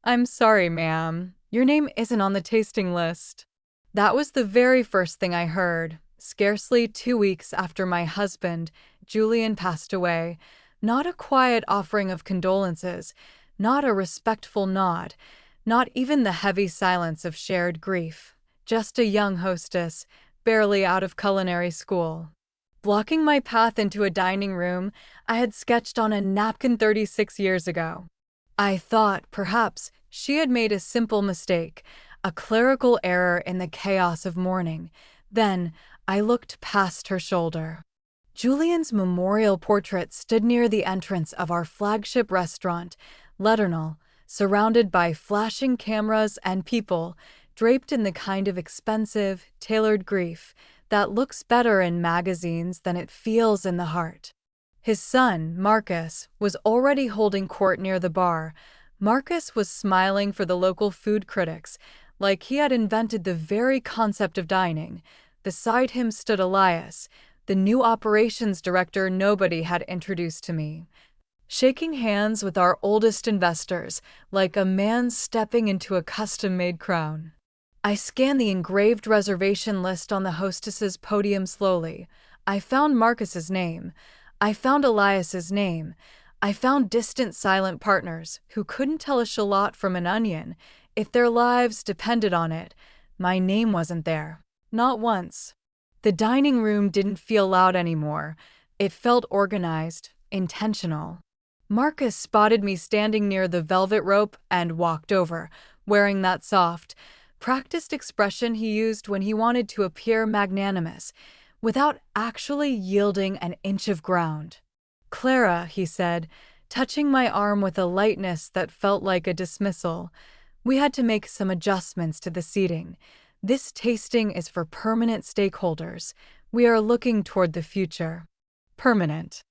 I'm sorry, ma'am. Your name isn't on the tasting list. That was the very first thing I heard, scarcely 2 weeks after my husband, Julian, passed away. Not a quiet offering of condolences, not a respectful nod, not even the heavy silence of shared grief. Just a young hostess, barely out of culinary school. Blocking my path into a dining room I had sketched on a napkin 36 years ago. I thought, perhaps, she had made a simple mistake, a clerical error in the chaos of mourning. Then, I looked past her shoulder. Julian's memorial portrait stood near the entrance of our flagship restaurant, Leternal, surrounded by flashing cameras and people, draped in the kind of expensive, tailored grief that looks better in magazines than it feels in the heart. His son, Marcus, was already holding court near the bar. Marcus was smiling for the local food critics, like he had invented the very concept of dining. Beside him stood Elias, the new operations director nobody had introduced to me, shaking hands with our oldest investors, like a man stepping into a custom-made crown. I scanned the engraved reservation list on the hostess's podium slowly. I found Marcus's name. I found Elias's name. I found distant silent partners who couldn't tell a shallot from an onion if their lives depended on it. My name wasn't there. Not once. The dining room didn't feel loud anymore. It felt organized, intentional. Marcus spotted me standing near the velvet rope and walked over, wearing that soft, practiced expression he used when he wanted to appear magnanimous, without actually yielding an inch of ground. "Clara," he said, touching my arm with a lightness that felt like a dismissal, "we had to make some adjustments to the seating. This tasting is for permanent stakeholders. We are looking toward the future." Permanent.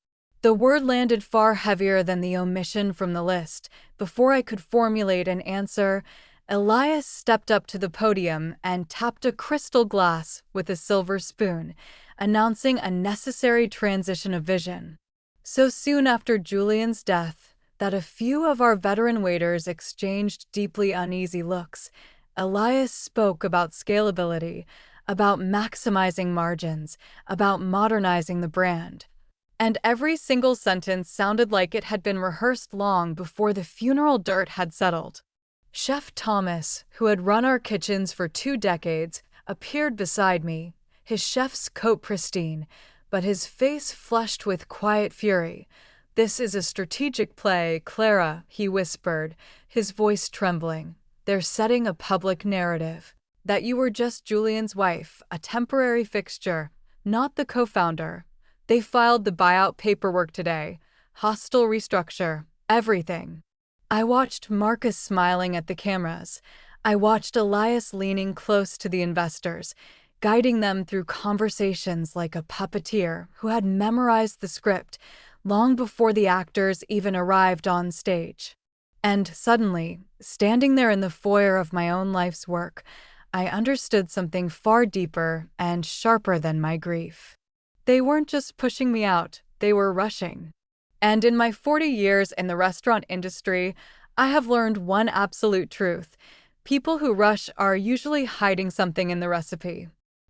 The word landed far heavier than the omission from the list. Before I could formulate an answer, Elias stepped up to the podium and tapped a crystal glass with a silver spoon, announcing a necessary transition of vision. So soon after Julian's death that a few of our veteran waiters exchanged deeply uneasy looks, Elias spoke about scalability, about maximizing margins, about modernizing the brand. And every single sentence sounded like it had been rehearsed long before the funeral dirt had settled. Chef Thomas, who had run our kitchens for 2 decades, appeared beside me, his chef's coat pristine, but his face flushed with quiet fury. "This is a strategic play, Clara," he whispered, his voice trembling. "They're setting a public narrative. That you were just Julian's wife, a temporary fixture, not the co-founder. They filed the buyout paperwork today. Hostile restructure. Everything." I watched Marcus smiling at the cameras. I watched Elias leaning close to the investors, guiding them through conversations like a puppeteer who had memorized the script long before the actors even arrived on stage. And suddenly, standing there in the foyer of my own life's work, I understood something far deeper and sharper than my grief. They weren't just pushing me out, they were rushing. And in my 40 years in the restaurant industry, I have learned one absolute truth. People who rush are usually hiding something in the recipe.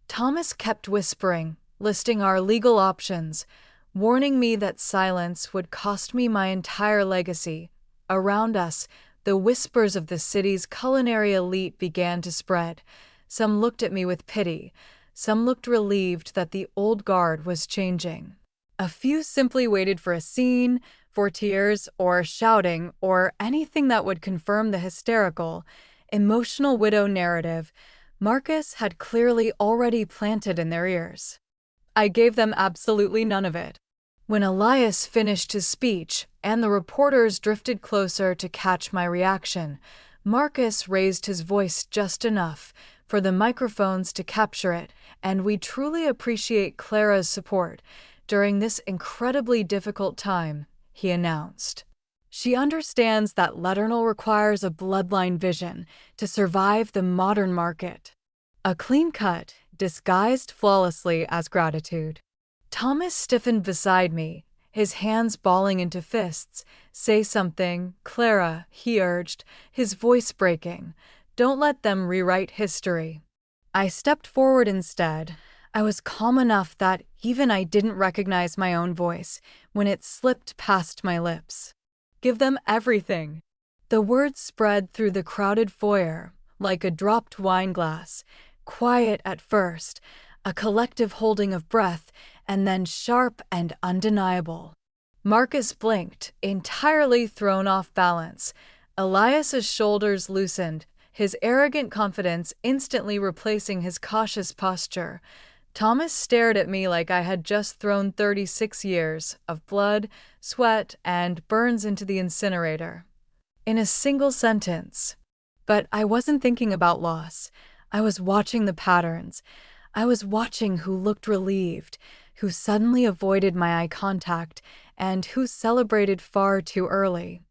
Thomas kept whispering, listing our legal options, warning me that silence would cost me my entire legacy. Around us, the whispers of the city's culinary elite began to spread. Some looked at me with pity. Some looked relieved that the old guard was changing. A few simply waited for a scene, for tears, or shouting, or anything that would confirm the hysterical, emotional widow narrative Marcus had clearly already planted in their ears. I gave them absolutely none of it. When Elias finished his speech and the reporters drifted closer to catch my reaction, Marcus raised his voice just enough for the microphones to capture it, and we truly appreciate Clara's support during this incredibly difficult time, he announced. She understands that Leternal requires a bloodline vision to survive the modern market. A clean cut, disguised flawlessly as gratitude. Thomas stiffened beside me, his hands balling into fists. "Say something, Clara," he urged, his voice breaking. "Don't let them rewrite history." I stepped forward instead. I was calm enough that even I didn't recognize my own voice when it slipped past my lips. "Give them everything." The words spread through the crowded foyer like a dropped wine glass, quiet at first, a collective holding of breath, and then sharp and undeniable. Marcus blinked, entirely thrown off balance. Elias's shoulders loosened, his arrogant confidence instantly replacing his cautious posture. Thomas stared at me like I had just thrown 36 years of blood, sweat, and burns into the incinerator. In a single sentence. But I wasn't thinking about loss. I was watching the patterns. I was watching who looked relieved, who suddenly avoided my eye contact, and who celebrated far too early.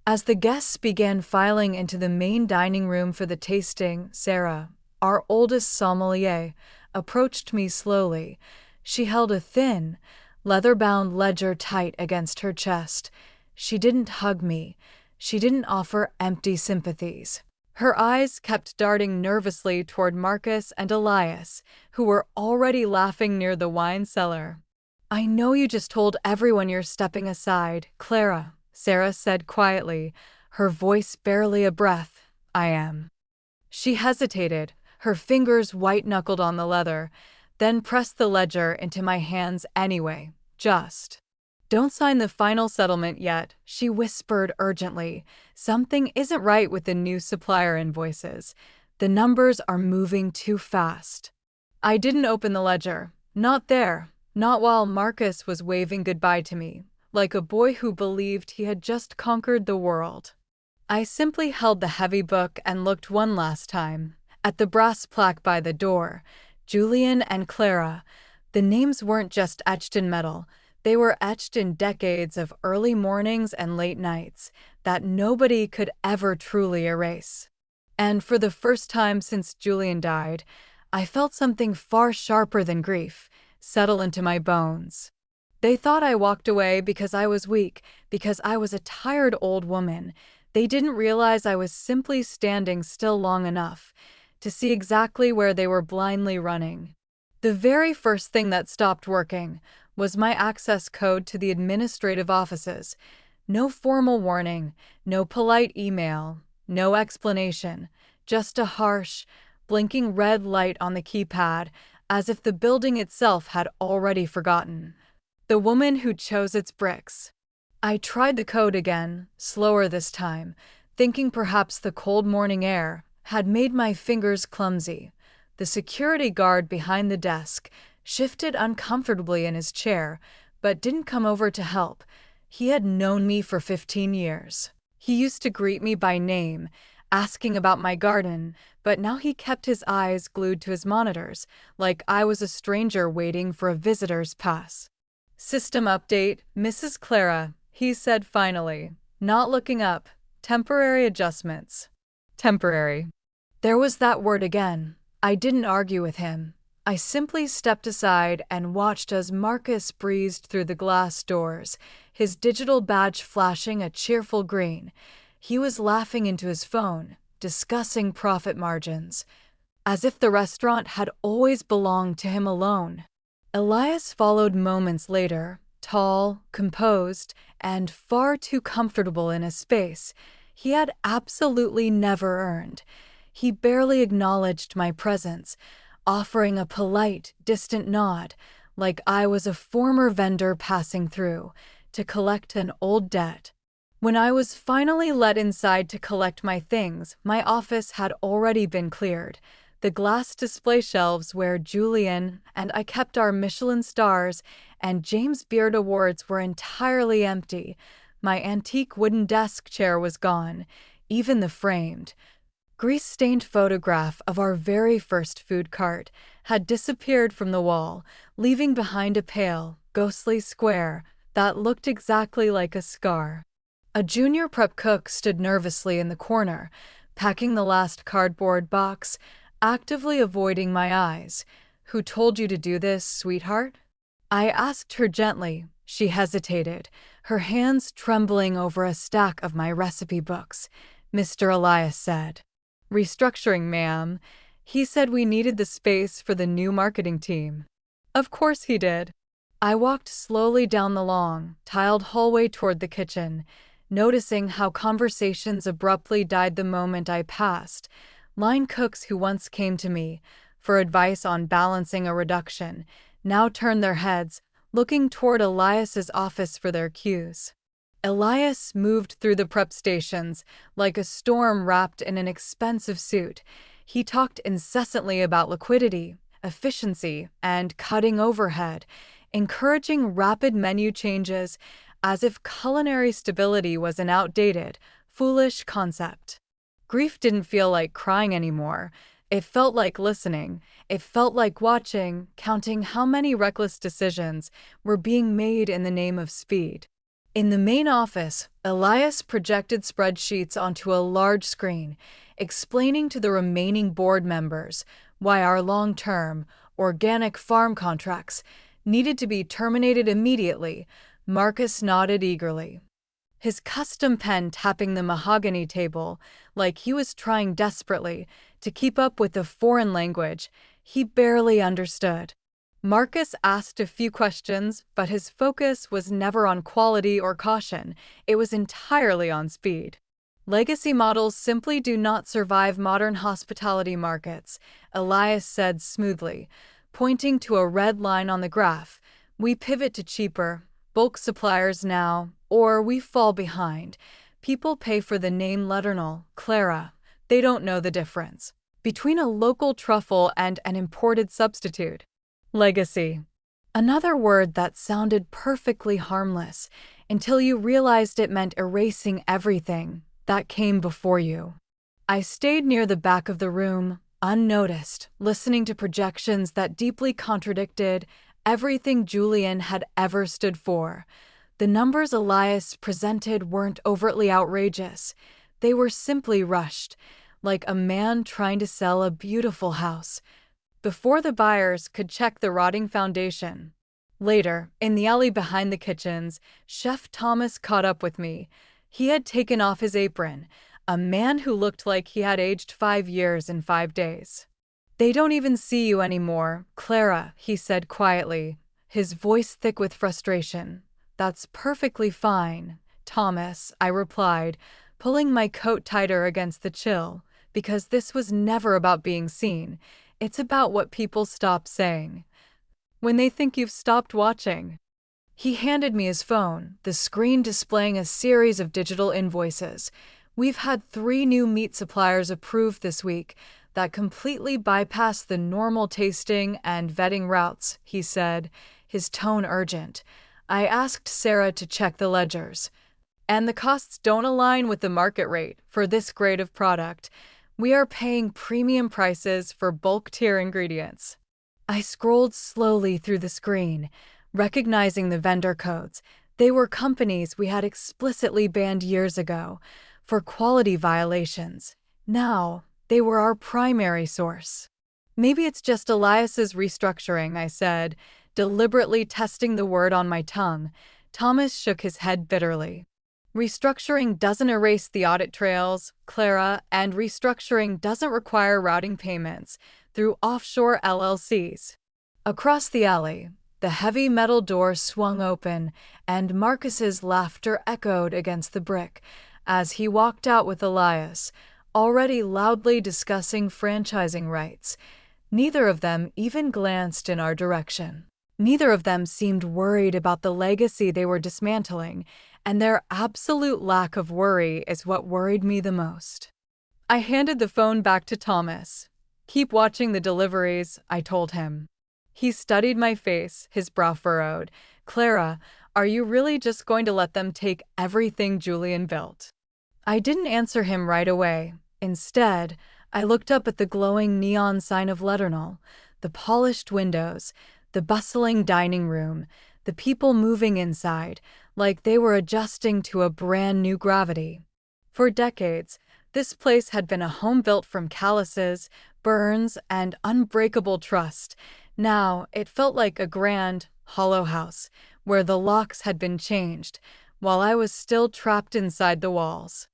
As the guests began filing into the main dining room for the tasting, Sarah, our oldest sommelier, approached me slowly. She held a thin, leather-bound ledger tight against her chest. She didn't hug me. She didn't offer empty sympathies. Her eyes kept darting nervously toward Marcus and Elias, who were already laughing near the wine cellar. "I know you just told everyone you're stepping aside, Clara," Sarah said quietly, her voice barely a breath. "I am." She hesitated, her fingers white-knuckled on the leather, then pressed the ledger into my hands anyway. "Just don't sign the final settlement yet," she whispered urgently. "Something isn't right with the new supplier invoices. The numbers are moving too fast." I didn't open the ledger. Not there. Not while Marcus was waving goodbye to me, like a boy who believed he had just conquered the world. I simply held the heavy book and looked one last time at the brass plaque by the door. Julian and Clara. The names weren't just etched in metal. They were etched in decades of early mornings and late nights that nobody could ever truly erase. And for the first time since Julian died, I felt something far sharper than grief settle into my bones. They thought I walked away because I was weak, because I was a tired old woman. They didn't realize I was simply standing still long enough to see exactly where they were blindly running. The very first thing that stopped working was my access code to the administrative offices. No formal warning, no polite email, no explanation, just a harsh, blinking red light on the keypad, as if the building itself had already forgotten the woman who chose its bricks. I tried the code again, slower this time, thinking perhaps the cold morning air had made my fingers clumsy. The security guard behind the desk shifted uncomfortably in his chair, but didn't come over to help. He had known me for 15 years. He used to greet me by name, asking about my garden, but now he kept his eyes glued to his monitors, like I was a stranger waiting for a visitor's pass. "System update, Mrs. Clara," he said finally, not looking up. "Temporary adjustments." Temporary. There was that word again. I didn't argue with him. I simply stepped aside and watched as Marcus breezed through the glass doors, his digital badge flashing a cheerful green. He was laughing into his phone, discussing profit margins, as if the restaurant had always belonged to him alone. Elias followed moments later, tall, composed, and far too comfortable in a space he had absolutely never earned. He barely acknowledged my presence, offering a polite, distant nod, like I was a former vendor passing through to collect an old debt. When I was finally let inside to collect my things, my office had already been cleared. The glass display shelves where Julian and I kept our Michelin stars and James Beard awards were entirely empty. My antique wooden desk chair was gone, even the framed, grease-stained photograph of our very first food cart had disappeared from the wall, leaving behind a pale, ghostly square that looked exactly like a scar. A junior prep cook stood nervously in the corner, packing the last cardboard box, actively avoiding my eyes. "Who told you to do this, sweetheart?" I asked her gently. She hesitated, her hands trembling over a stack of my recipe books. Mr. Elias said, "Restructuring, ma'am. He said we needed the space for the new marketing team." Of course he did. I walked slowly down the long, tiled hallway toward the kitchen, noticing how conversations abruptly died the moment I passed. Line cooks who once came to me for advice on balancing a reduction now turned their heads, looking toward Elias's office for their cues. Elias moved through the prep stations like a storm wrapped in an expensive suit. He talked incessantly about liquidity, efficiency, and cutting overhead, encouraging rapid menu changes as if culinary stability was an outdated, foolish concept. Grief didn't feel like crying anymore. It felt like listening. It felt like watching, counting how many reckless decisions were being made in the name of speed. In the main office, Elias projected spreadsheets onto a large screen, explaining to the remaining board members why our long-term, organic farm contracts needed to be terminated immediately. Marcus nodded eagerly, his custom pen tapping the mahogany table like he was trying desperately to keep up with the foreign language he barely understood. Marcus asked a few questions, but his focus was never on quality or caution. It was entirely on speed. Legacy models simply do not survive modern hospitality markets, Elias said smoothly, pointing to a red line on the graph. We pivot to cheaper, bulk suppliers now, or we fall behind. People pay for the name Letternal, Clara. They don't know the difference between a local truffle and an imported substitute. Legacy. Another word that sounded perfectly harmless until you realized it meant erasing everything that came before you. I stayed near the back of the room, unnoticed, listening to projections that deeply contradicted everything Julian had ever stood for. The numbers Elias presented weren't overtly outrageous. They were simply rushed, like a man trying to sell a beautiful house before the buyers could check the rotting foundation. Later, in the alley behind the kitchens, Chef Thomas caught up with me. He had taken off his apron, a man who looked like he had aged 5 years in 5 days. "They don't even see you anymore, Clara," he said quietly, his voice thick with frustration. "That's perfectly fine, Thomas," I replied, pulling my coat tighter against the chill, because this was never about being seen. It's about what people stop saying when they think you've stopped watching. He handed me his phone, the screen displaying a series of digital invoices. "We've had 3 new meat suppliers approved this week that completely bypass the normal tasting and vetting routes," he said, his tone urgent. "I asked Sarah to check the ledgers, and the costs don't align with the market rate for this grade of product. We are paying premium prices for bulk tier ingredients." I scrolled slowly through the screen, recognizing the vendor codes. They were companies we had explicitly banned years ago for quality violations. Now, they were our primary source. "Maybe it's just Elias's restructuring," I said, deliberately testing the word on my tongue. Thomas shook his head bitterly. "Restructuring doesn't erase the audit trails, Clara, and restructuring doesn't require routing payments through offshore LLCs." Across the alley, the heavy metal door swung open, and Marcus's laughter echoed against the brick as he walked out with Elias, already loudly discussing franchising rights. Neither of them even glanced in our direction. Neither of them seemed worried about the legacy they were dismantling, and their absolute lack of worry is what worried me the most. I handed the phone back to Thomas. "Keep watching the deliveries," I told him. He studied my face, his brow furrowed. "Clara, are you really just going to let them take everything Julian built?" I didn't answer him right away. Instead, I looked up at the glowing neon sign of Letternal, the polished windows, the bustling dining room, the people moving inside, like they were adjusting to a brand new gravity. For decades, this place had been a home built from calluses, burns, and unbreakable trust. Now, it felt like a grand, hollow house, where the locks had been changed, while I was still trapped inside the walls.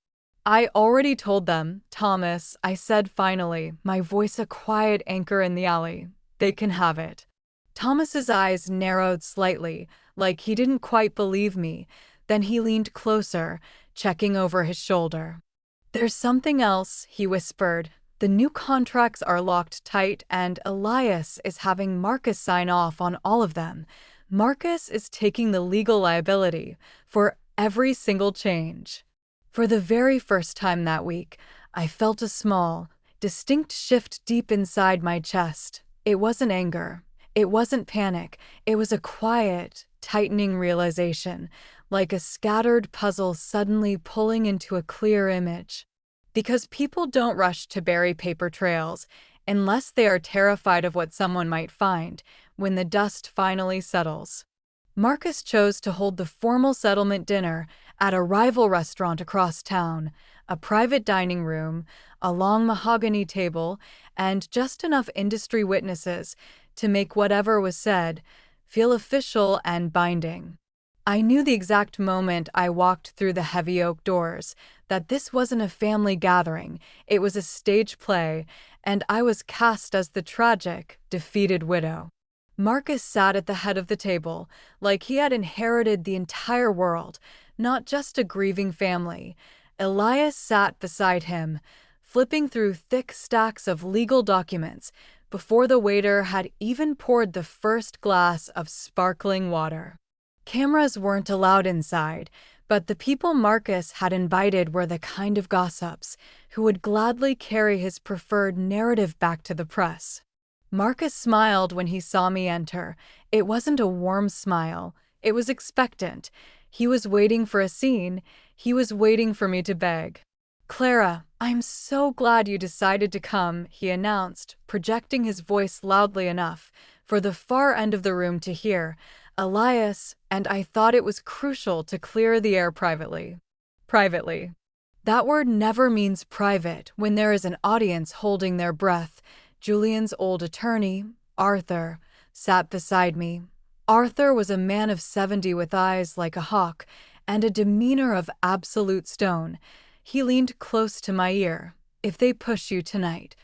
I already told them, Thomas, I said finally, my voice a quiet anchor in the alley. They can have it. Thomas's eyes narrowed slightly, like he didn't quite believe me. Then he leaned closer, checking over his shoulder. There's something else, he whispered. The new contracts are locked tight and Elias is having Marcus sign off on all of them. Marcus is taking the legal liability for every single change. For the very first time that week, I felt a small, distinct shift deep inside my chest. It wasn't anger. It wasn't panic. It was a quiet, tightening realization, like a scattered puzzle suddenly pulling into a clear image. Because people don't rush to bury paper trails unless they are terrified of what someone might find when the dust finally settles. Marcus chose to hold the formal settlement dinner at a rival restaurant across town, a private dining room, a long mahogany table, and just enough industry witnesses to make whatever was said feel official and binding. I knew the exact moment I walked through the heavy oak doors that this wasn't a family gathering, it was a stage play, and I was cast as the tragic, defeated widow. Marcus sat at the head of the table, like he had inherited the entire world, not just a grieving family. Elias sat beside him, flipping through thick stacks of legal documents before the waiter had even poured the first glass of sparkling water. Cameras weren't allowed inside, but the people Marcus had invited were the kind of gossips who would gladly carry his preferred narrative back to the press. Marcus smiled when he saw me enter. It wasn't a warm smile. It was expectant. He was waiting for a scene. He was waiting for me to beg. Clara, I'm so glad you decided to come, he announced, projecting his voice loudly enough for the far end of the room to hear. Elias, and I thought it was crucial to clear the air privately. Privately. That word never means private when there is an audience holding their breath. Julian's old attorney, Arthur, sat beside me. Arthur was a man of 70 with eyes like a hawk and a demeanor of absolute stone. He leaned close to my ear. If they push you tonight,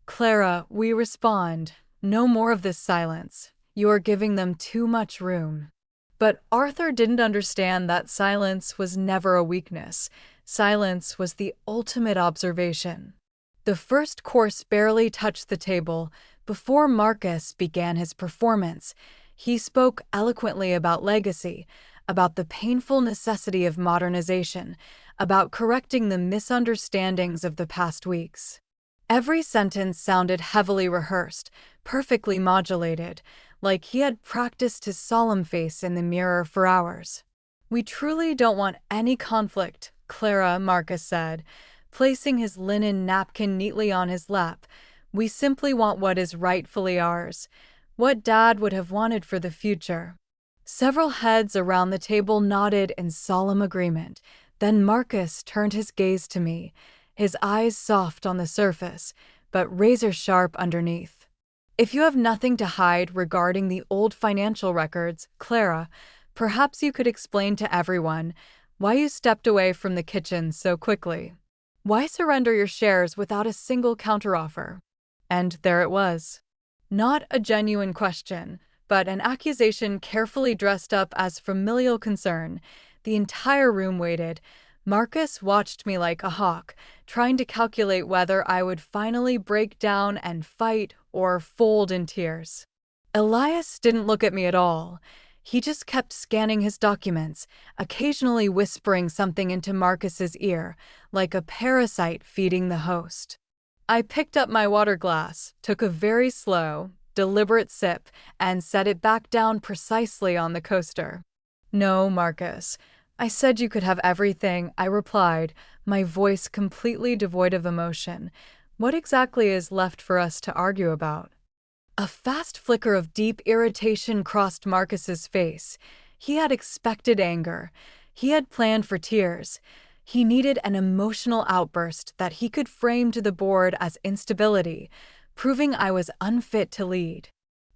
Clara, we respond. No more of this silence. You are giving them too much room. But Arthur didn't understand that silence was never a weakness. Silence was the ultimate observation. The first course barely touched the table before Marcus began his performance. He spoke eloquently about legacy, about the painful necessity of modernization, about correcting the misunderstandings of the past weeks. Every sentence sounded heavily rehearsed, perfectly modulated, like he had practiced his solemn face in the mirror for hours. We truly don't want any conflict, Clara, Marcus said, placing his linen napkin neatly on his lap. We simply want what is rightfully ours, what Dad would have wanted for the future. Several heads around the table nodded in solemn agreement. Then Marcus turned his gaze to me, his eyes soft on the surface, but razor-sharp underneath. If you have nothing to hide regarding the old financial records, Clara, perhaps you could explain to everyone why you stepped away from the kitchen so quickly. Why surrender your shares without a single counteroffer? And there it was. Not a genuine question, but an accusation carefully dressed up as familial concern. The entire room waited. Marcus watched me like a hawk, trying to calculate whether I would finally break down and fight or fold in tears. Elias didn't look at me at all. He just kept scanning his documents, occasionally whispering something into Marcus's ear, like a parasite feeding the host. I picked up my water glass, took a very slow, deliberate sip, and set it back down precisely on the coaster. No, Marcus. I said you could have everything, I replied, my voice completely devoid of emotion. What exactly is left for us to argue about? A fast flicker of deep irritation crossed Marcus's face. He had expected anger. He had planned for tears. He needed an emotional outburst that he could frame to the board as instability, proving I was unfit to lead.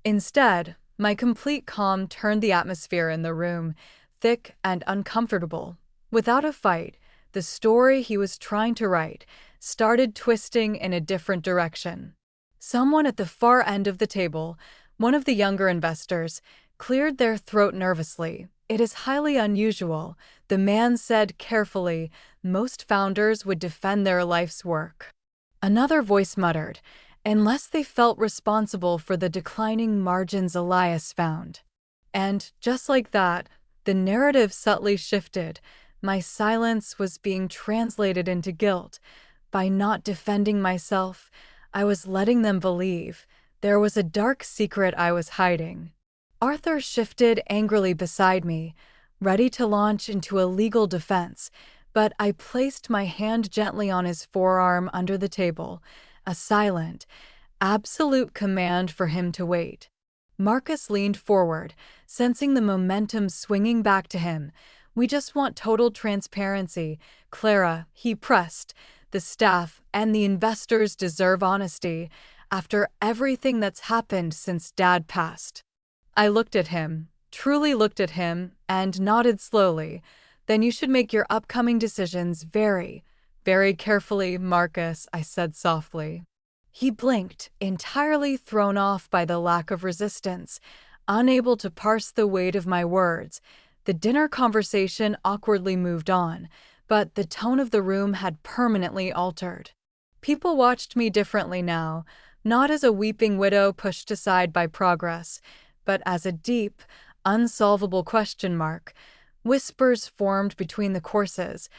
Instead, My complete calm turned the atmosphere in the room thick and uncomfortable. Without a fight, the story he was trying to write started twisting in a different direction. Someone at the far end of the table, one of the younger investors, cleared their throat nervously. "It is highly unusual," the man said carefully. "Most founders would defend their life's work." Another voice muttered, "Unless they felt responsible for the declining margins Elias found." And just like that, the narrative subtly shifted. My silence was being translated into guilt. By not defending myself, I was letting them believe there was a dark secret I was hiding. Arthur shifted angrily beside me, ready to launch into a legal defense, but I placed my hand gently on his forearm under the table, a silent, absolute command for him to wait. Marcus leaned forward, sensing the momentum swinging back to him. "We just want total transparency, Clara," he pressed. "The staff and the investors deserve honesty after everything that's happened since Dad passed." I looked at him, truly looked at him, and nodded slowly. "Then you should make your upcoming decisions very, very carefully, Marcus," I said softly. He blinked, entirely thrown off by the lack of resistance, unable to parse the weight of my words. The dinner conversation awkwardly moved on, but the tone of the room had permanently altered. People watched me differently now, not as a weeping widow pushed aside by progress, but as a deep, unsolvable question mark. Whispers formed between the courses.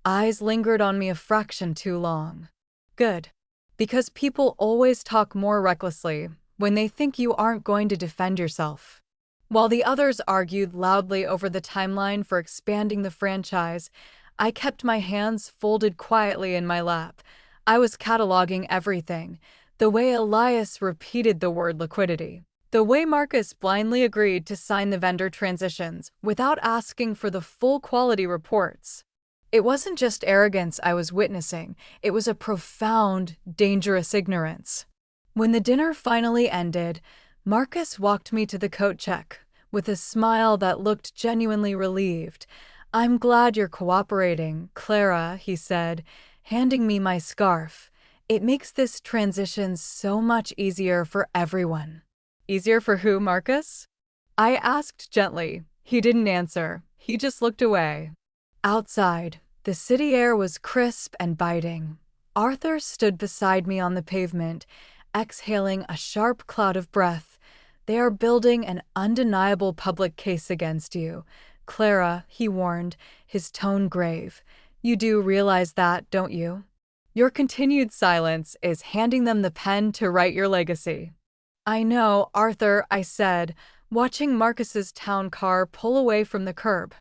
Eyes lingered on me a fraction too long. Good. Because people always talk more recklessly when they think you aren't going to defend yourself. While the others argued loudly over the timeline for expanding the franchise, I kept my hands folded quietly in my lap. I was cataloging everything, the way Elias repeated the word liquidity, the way Marcus blindly agreed to sign the vendor transitions without asking for the full quality reports. It wasn't just arrogance I was witnessing, it was a profound, dangerous ignorance. When the dinner finally ended, Marcus walked me to the coat check with a smile that looked genuinely relieved. "I'm glad you're cooperating, Clara," he said, handing me my scarf. "It makes this transition so much easier for everyone." "Easier for who, Marcus?" I asked gently. He didn't answer. He just looked away. Outside, the city air was crisp and biting. Arthur stood beside me on the pavement, exhaling a sharp cloud of breath. "They are building an undeniable public case against you, Clara," he warned, his tone grave. "You do realize that, don't you? Your continued silence is handing them the pen to write your legacy." "I know, Arthur," I said, watching Marcus's town car pull away from the curb.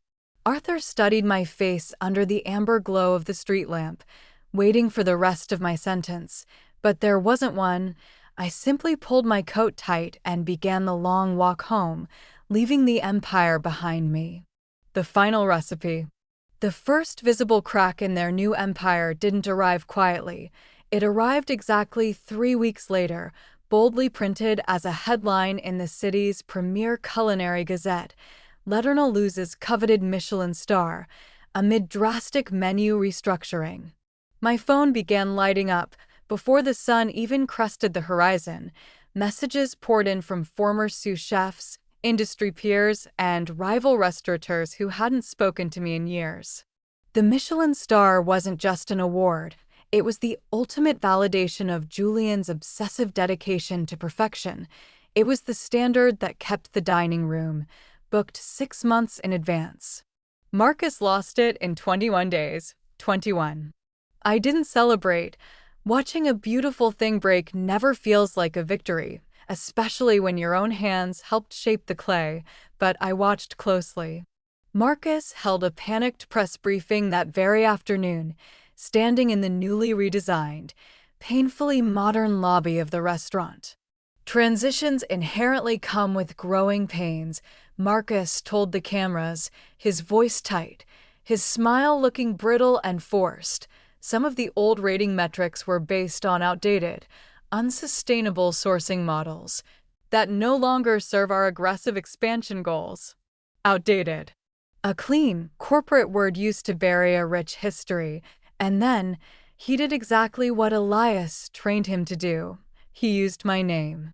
Arthur studied my face under the amber glow of the street lamp, waiting for the rest of my sentence. But there wasn't one. I simply pulled my coat tight and began the long walk home, leaving the empire behind me. The final recipe. The first visible crack in their new empire didn't arrive quietly. It arrived exactly 3 weeks later, boldly printed as a headline in the city's premier culinary gazette. Ledernal loses coveted Michelin star amid drastic menu restructuring. My phone began lighting up before the sun even crested the horizon. Messages poured in from former sous chefs, industry peers, and rival restaurateurs who hadn't spoken to me in years. The Michelin star wasn't just an award. It was the ultimate validation of Julian's obsessive dedication to perfection. It was the standard that kept the dining room booked 6 months in advance. Marcus lost it in 21 days. 21. I didn't celebrate. Watching a beautiful thing break never feels like a victory, especially when your own hands helped shape the clay, but I watched closely. Marcus held a panicked press briefing that very afternoon, standing in the newly redesigned, painfully modern lobby of the restaurant. "Transitions inherently come with growing pains," Marcus told the cameras, his voice tight, his smile looking brittle and forced. Some of the old rating metrics were based on outdated, unsustainable sourcing models. that no longer serve our aggressive expansion goals. Outdated. A clean, corporate word used to bury a rich history, and then he did exactly what Elias trained him to do. He used my name.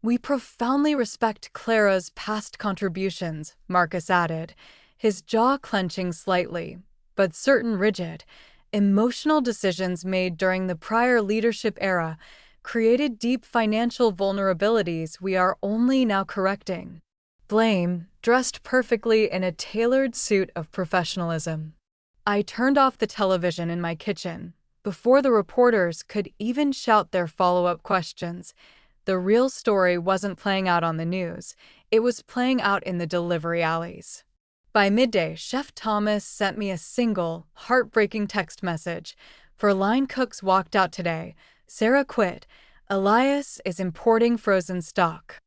We profoundly respect Clara's past contributions, Marcus added, his jaw clenching slightly, but certain rigid, emotional decisions made during the prior leadership era created deep financial vulnerabilities we are only now correcting. Blame, dressed perfectly in a tailored suit of professionalism. I turned off the television in my kitchen before the reporters could even shout their follow-up questions. The real story wasn't playing out on the news, it was playing out in the delivery alleys. By midday, Chef Thomas sent me a single, heartbreaking text message. For line cooks walked out today. Sarah quit. Elias is importing frozen stock.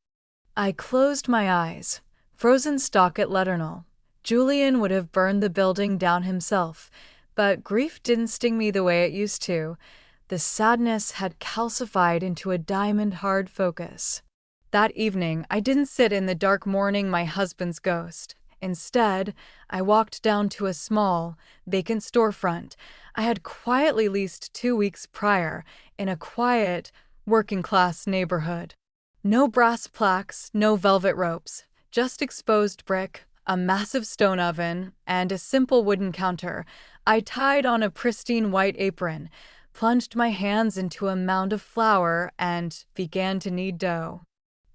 I closed my eyes. Frozen stock at Letternal. Julian would have burned the building down himself, but grief didn't sting me the way it used to. The sadness had calcified into a diamond-hard focus. That evening, I didn't sit in the dark mourning my husband's ghost. Instead, I walked down to a small, vacant storefront I had quietly leased 2 weeks prior in a quiet, working-class neighborhood. No brass plaques, no velvet ropes, just exposed brick, a massive stone oven, and a simple wooden counter. I tied on a pristine white apron, plunged my hands into a mound of flour, and began to knead dough.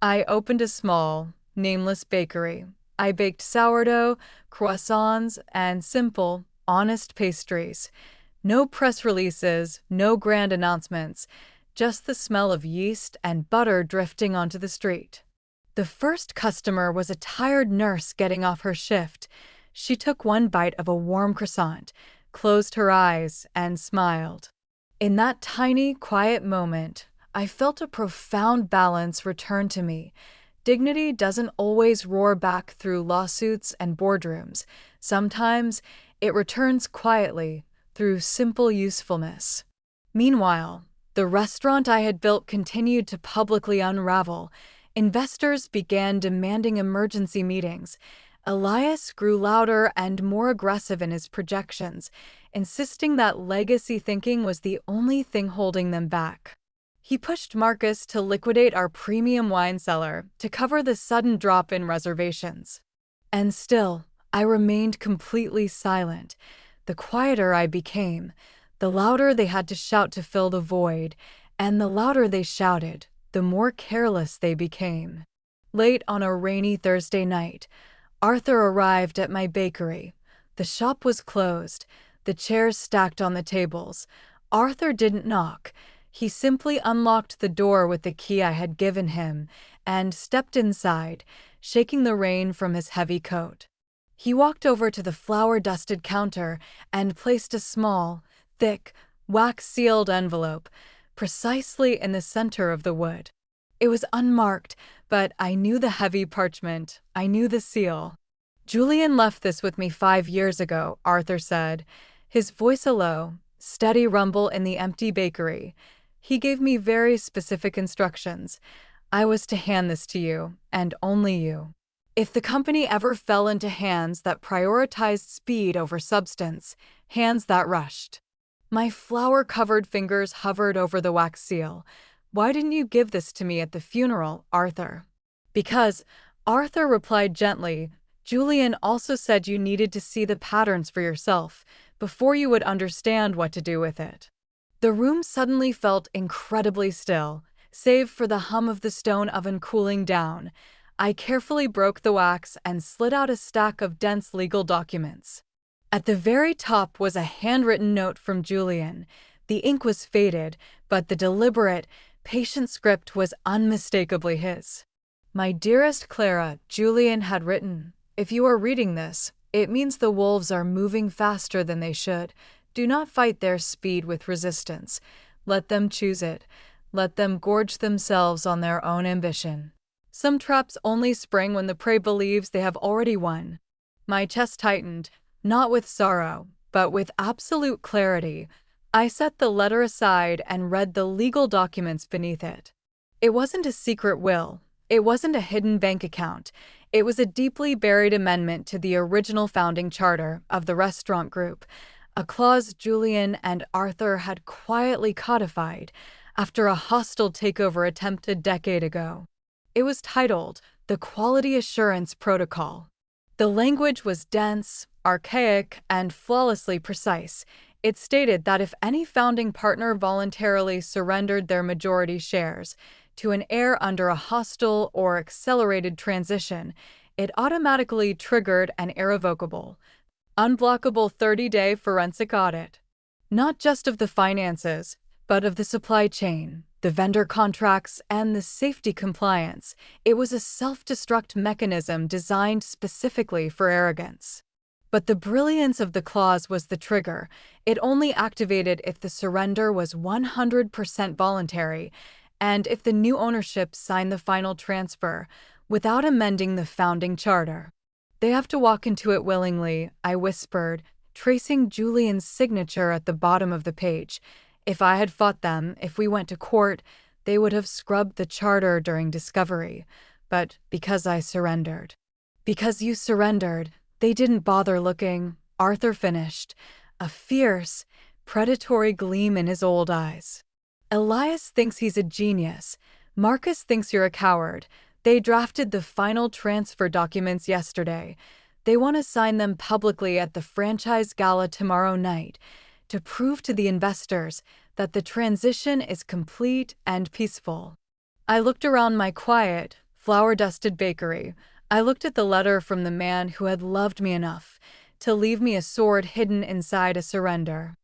I opened a small, nameless bakery. I baked sourdough, croissants, and simple, honest pastries. No press releases, no grand announcements, just the smell of yeast and butter drifting onto the street. The first customer was a tired nurse getting off her shift. She took one bite of a warm croissant, closed her eyes, and smiled. In that tiny, quiet moment, I felt a profound balance return to me. Dignity doesn't always roar back through lawsuits and boardrooms. Sometimes it returns quietly through simple usefulness. Meanwhile, the restaurant I had built continued to publicly unravel. Investors began demanding emergency meetings. Elias grew louder and more aggressive in his projections, insisting that legacy thinking was the only thing holding them back. He pushed Marcus to liquidate our premium wine cellar to cover the sudden drop in reservations. And still, I remained completely silent. The quieter I became, the louder they had to shout to fill the void, and the louder they shouted, the more careless they became. Late on a rainy Thursday night, Arthur arrived at my bakery. The shop was closed, the chairs stacked on the tables. Arthur didn't knock. He simply unlocked the door with the key I had given him and stepped inside, shaking the rain from his heavy coat. He walked over to the flour-dusted counter and placed a small, thick, wax-sealed envelope precisely in the center of the wood. It was unmarked, but I knew the heavy parchment. I knew the seal. "Julian left this with me 5 years ago," Arthur said, his voice a low, steady rumble in the empty bakery. "He gave me very specific instructions. I was to hand this to you, and only you. If the company ever fell into hands that prioritized speed over substance, hands that rushed." My flour-covered fingers hovered over the wax seal. "Why didn't you give this to me at the funeral, Arthur?" "Because," Arthur replied gently, "Julian also said you needed to see the patterns for yourself before you would understand what to do with it." The room suddenly felt incredibly still, save for the hum of the stone oven cooling down. I carefully broke the wax and slid out a stack of dense legal documents. At the very top was a handwritten note from Julian. The ink was faded, but the deliberate, patient script was unmistakably his. "My dearest Clara," Julian had written, "if you are reading this, it means the wolves are moving faster than they should. Do not fight their speed with resistance. Let them choose it. Let them gorge themselves on their own ambition. Some traps only spring when the prey believes they have already won." My chest tightened, not with sorrow, but with absolute clarity. I set the letter aside and read the legal documents beneath it. It wasn't a secret will. It wasn't a hidden bank account. It was a deeply buried amendment to the original founding charter of the restaurant group, a clause Julian and Arthur had quietly codified after a hostile takeover attempt a decade ago. It was titled the Quality Assurance Protocol. The language was dense, archaic, and flawlessly precise. It stated that if any founding partner voluntarily surrendered their majority shares to an heir under a hostile or accelerated transition, it automatically triggered an irrevocable, unblockable 30-day forensic audit. Not just of the finances, but of the supply chain, the vendor contracts, and the safety compliance. It was a self-destruct mechanism designed specifically for arrogance. But the brilliance of the clause was the trigger. It only activated if the surrender was 100% voluntary and if the new ownership signed the final transfer without amending the founding charter. They have to walk into it willingly, I whispered, tracing Julian's signature at the bottom of the page. If I had fought them, if we went to court, they would have scrubbed the charter during discovery. But because I surrendered. Because you surrendered, they didn't bother looking, Arthur finished, a fierce, predatory gleam in his old eyes. Elias thinks he's a genius. Marcus thinks you're a coward. They drafted the final transfer documents yesterday. They want to sign them publicly at the franchise gala tomorrow night to prove to the investors that the transition is complete and peaceful. I looked around my quiet, flower-dusted bakery. I looked at the letter from the man who had loved me enough to leave me a sword hidden inside a surrender.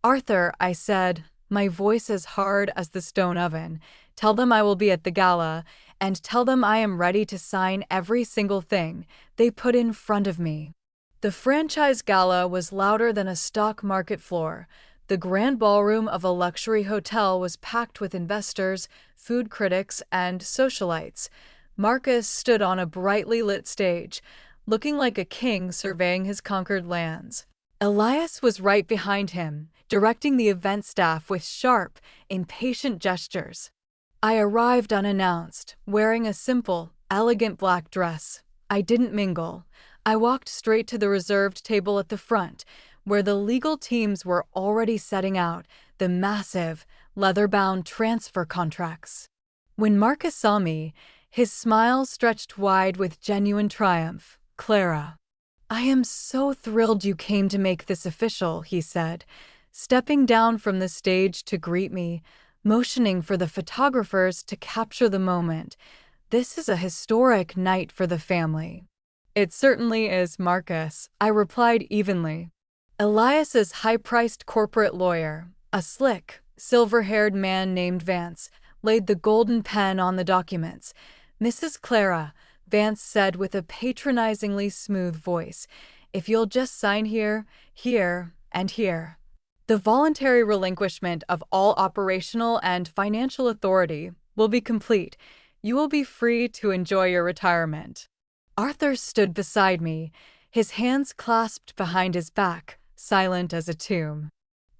Arthur, I said, my voice as hard as the stone oven, tell them I will be at the gala, and tell them I am ready to sign every single thing they put in front of me. The franchise gala was louder than a stock market floor. The grand ballroom of a luxury hotel was packed with investors, food critics, and socialites. Marcus stood on a brightly lit stage, looking like a king surveying his conquered lands. Elias was right behind him, directing the event staff with sharp, impatient gestures. I arrived unannounced, wearing a simple, elegant black dress. I didn't mingle. I walked straight to the reserved table at the front, where the legal teams were already setting out the massive, leather-bound transfer contracts. When Marcus saw me, his smile stretched wide with genuine triumph. Clara, I am so thrilled you came to make this official, he said, stepping down from the stage to greet me, motioning for the photographers to capture the moment. This is a historic night for the family. It certainly is, Marcus, I replied evenly. Elias's high-priced corporate lawyer, a slick, silver-haired man named Vance, laid the golden pen on the documents. Mrs. Clara, Vance said with a patronizingly smooth voice, if you'll just sign here, here, and here. The voluntary relinquishment of all operational and financial authority will be complete. You will be free to enjoy your retirement. Arthur stood beside me, his hands clasped behind his back, silent as a tomb.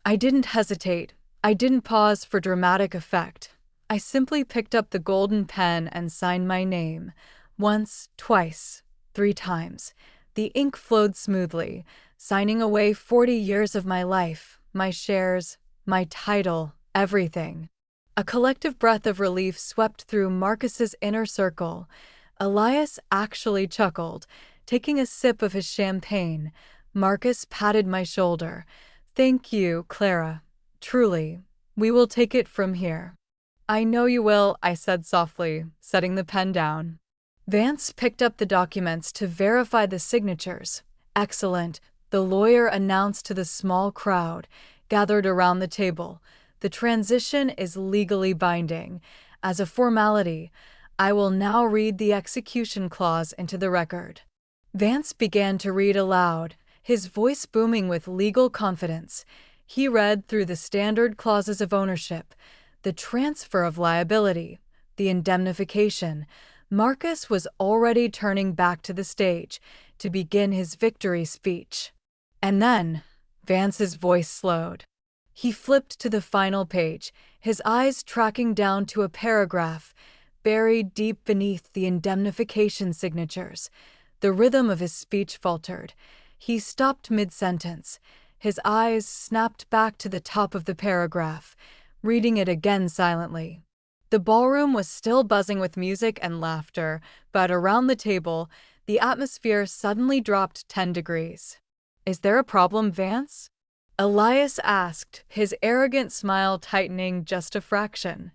I didn't hesitate. I didn't pause for dramatic effect. I simply picked up the golden pen and signed my name. Once, twice, 3 times. The ink flowed smoothly, signing away 40 years of my life, my shares, my title, everything. A collective breath of relief swept through Marcus's inner circle. Elias actually chuckled, taking a sip of his champagne. Marcus patted my shoulder. Thank you, Clara. Truly, we will take it from here. I know you will, I said softly, setting the pen down. Vance picked up the documents to verify the signatures. Excellent, the lawyer announced to the small crowd gathered around the table. The transition is legally binding. As a formality, I will now read the execution clause into the record. Vance began to read aloud, his voice booming with legal confidence. He read through the standard clauses of ownership, the transfer of liability, the indemnification. Marcus was already turning back to the stage to begin his victory speech. And then, Vance's voice slowed. He flipped to the final page, his eyes tracking down to a paragraph buried deep beneath the indemnification signatures. The rhythm of his speech faltered. He stopped mid-sentence. His eyes snapped back to the top of the paragraph, reading it again silently. The ballroom was still buzzing with music and laughter, but around the table, the atmosphere suddenly dropped 10 degrees. "Is there a problem, Vance?" Elias asked, his arrogant smile tightening just a fraction.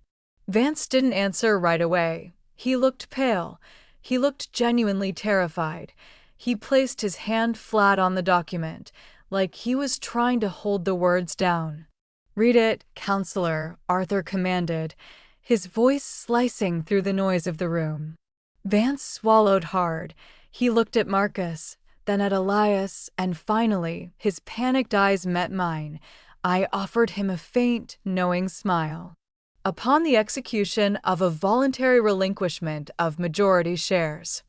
Vance didn't answer right away. He looked pale. He looked genuinely terrified. He placed his hand flat on the document, like he was trying to hold the words down. "Read it, counselor," Arthur commanded, his voice slicing through the noise of the room. Vance swallowed hard. He looked at Marcus, then at Elias, and finally, his panicked eyes met mine. I offered him a faint, knowing smile. "Upon the execution of a voluntary relinquishment of majority shares."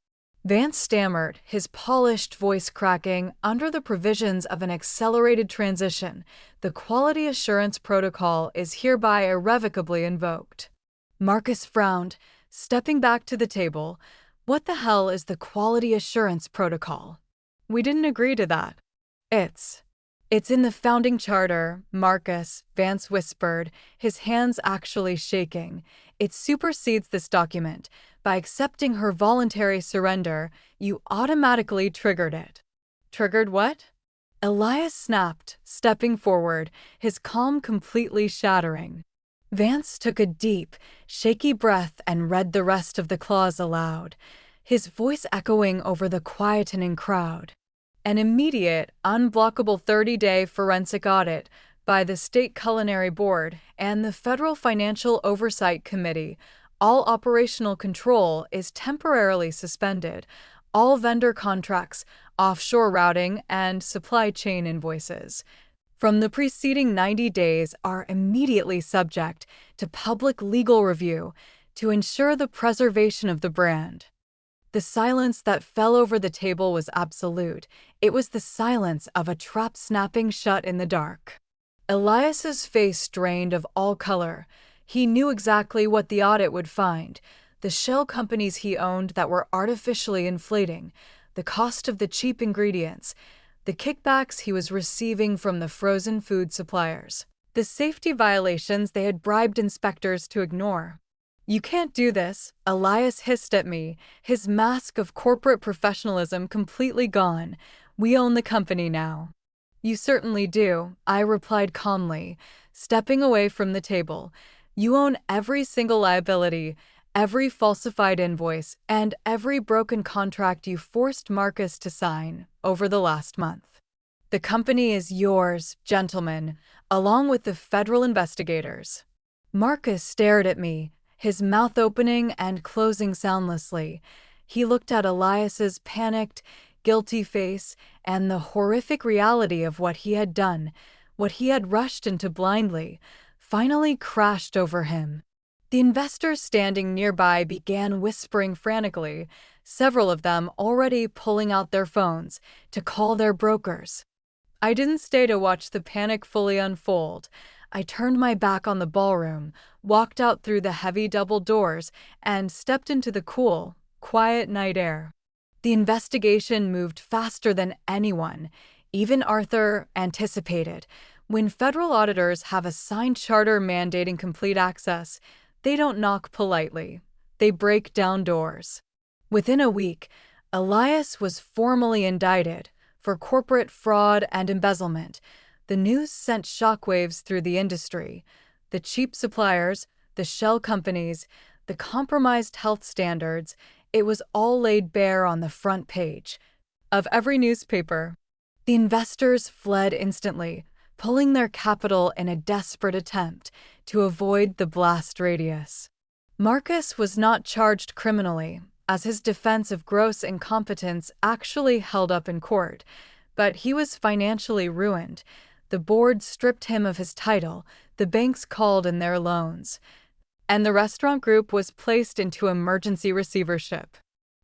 Vance stammered, his polished voice cracking. "Under the provisions of an accelerated transition, the quality assurance protocol is hereby irrevocably invoked." Marcus frowned, stepping back to the table. "What the hell is the quality assurance protocol? We didn't agree to that." It's in the founding charter, Marcus," Vance whispered, his hands actually shaking. "It supersedes this document. By accepting her voluntary surrender, you automatically triggered it." "Triggered what?" Elias snapped, stepping forward, his calm completely shattering. Vance took a deep, shaky breath and read the rest of the clause aloud, his voice echoing over the quietening crowd. "An immediate, unblockable 30-day forensic audit by the State Culinary Board and the Federal Financial Oversight Committee. All operational control is temporarily suspended. All vendor contracts, offshore routing, and supply chain invoices from the preceding 90 days are immediately subject to public legal review to ensure the preservation of the brand." The silence that fell over the table was absolute. It was the silence of a trap snapping shut in the dark. Elias's face drained of all color. He knew exactly what the audit would find: the shell companies he owned that were artificially inflating, the cost of the cheap ingredients, the kickbacks he was receiving from the frozen food suppliers, the safety violations they had bribed inspectors to ignore. "You can't do this," Elias hissed at me, his mask of corporate professionalism completely gone. "We own the company now." "You certainly do," I replied calmly, stepping away from the table. "You own every single liability, every falsified invoice, and every broken contract you forced Marcus to sign over the last month. The company is yours, gentlemen, along with the federal investigators." Marcus stared at me, his mouth opening and closing soundlessly. He looked at Elias's panicked, guilty face, and the horrific reality of what he had done, what he had rushed into blindly, finally crashed over him. The investors standing nearby began whispering frantically, several of them already pulling out their phones to call their brokers. I didn't stay to watch the panic fully unfold. I turned my back on the ballroom, walked out through the heavy double doors, and stepped into the cool, quiet night air. The investigation moved faster than anyone, even Arthur, anticipated. When federal auditors have a signed charter mandating complete access, they don't knock politely. They break down doors. Within a week, Elias was formally indicted for corporate fraud and embezzlement. The news sent shockwaves through the industry. The cheap suppliers, the shell companies, the compromised health standards, it was all laid bare on the front page of every newspaper. The investors fled instantly, pulling their capital in a desperate attempt to avoid the blast radius. Marcus was not charged criminally, as his defense of gross incompetence actually held up in court, but he was financially ruined. The board stripped him of his title, the banks called in their loans, and the restaurant group was placed into emergency receivership.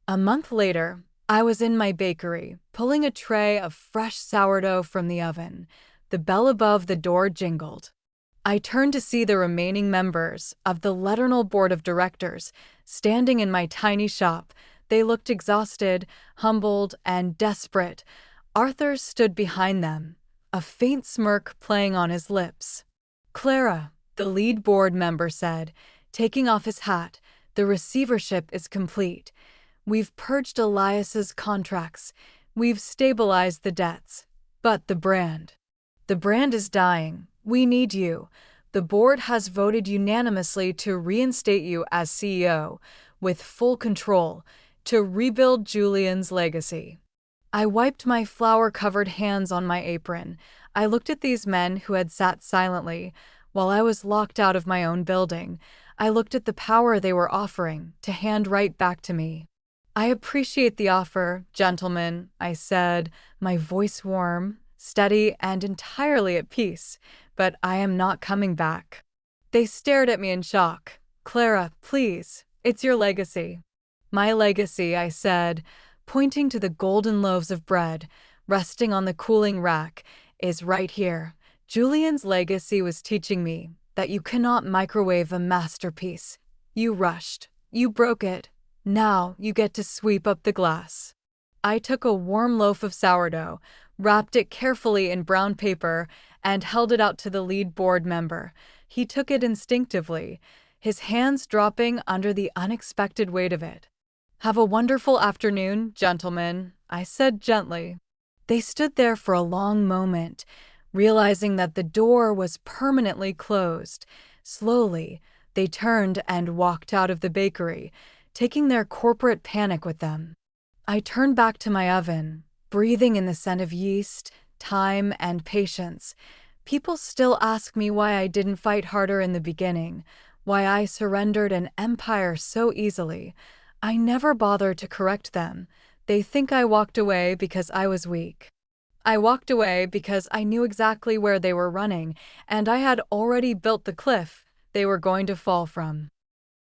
A month later, I was in my bakery, pulling a tray of fresh sourdough from the oven. The bell above the door jingled. I turned to see the remaining members of the Leternal Board of Directors standing in my tiny shop. They looked exhausted, humbled, and desperate. Arthur stood behind them, a faint smirk playing on his lips. "Clara," the lead board member said, taking off his hat, "the receivership is complete. We've purged Elias's contracts. We've stabilized the debts. But the brand. The brand is dying. We need you. The board has voted unanimously to reinstate you as CEO, with full control, to rebuild Julian's legacy." I wiped my flour-covered hands on my apron. I looked at these men who had sat silently while I was locked out of my own building. I looked at the power they were offering to hand right back to me. "I appreciate the offer, gentlemen," I said, my voice warm, steady, and entirely at peace, "but I am not coming back." They stared at me in shock. "Clara, please, it's your legacy." "My legacy," I said, pointing to the golden loaves of bread resting on the cooling rack, "is right here. Julian's legacy was teaching me that you cannot microwave a masterpiece. You rushed. You broke it. Now you get to sweep up the glass." I took a warm loaf of sourdough, wrapped it carefully in brown paper, and held it out to the lead board member. He took it instinctively, his hands dropping under the unexpected weight of it. "Have a wonderful afternoon, gentlemen," I said gently. They stood there for a long moment, realizing that the door was permanently closed. Slowly, they turned and walked out of the bakery, taking their corporate panic with them. I turned back to my oven, breathing in the scent of yeast, thyme, and patience. People still ask me why I didn't fight harder in the beginning, why I surrendered an empire so easily. I never bother to correct them. They think I walked away because I was weak. I walked away because I knew exactly where they were running, and I had already built the cliff they were going to fall from.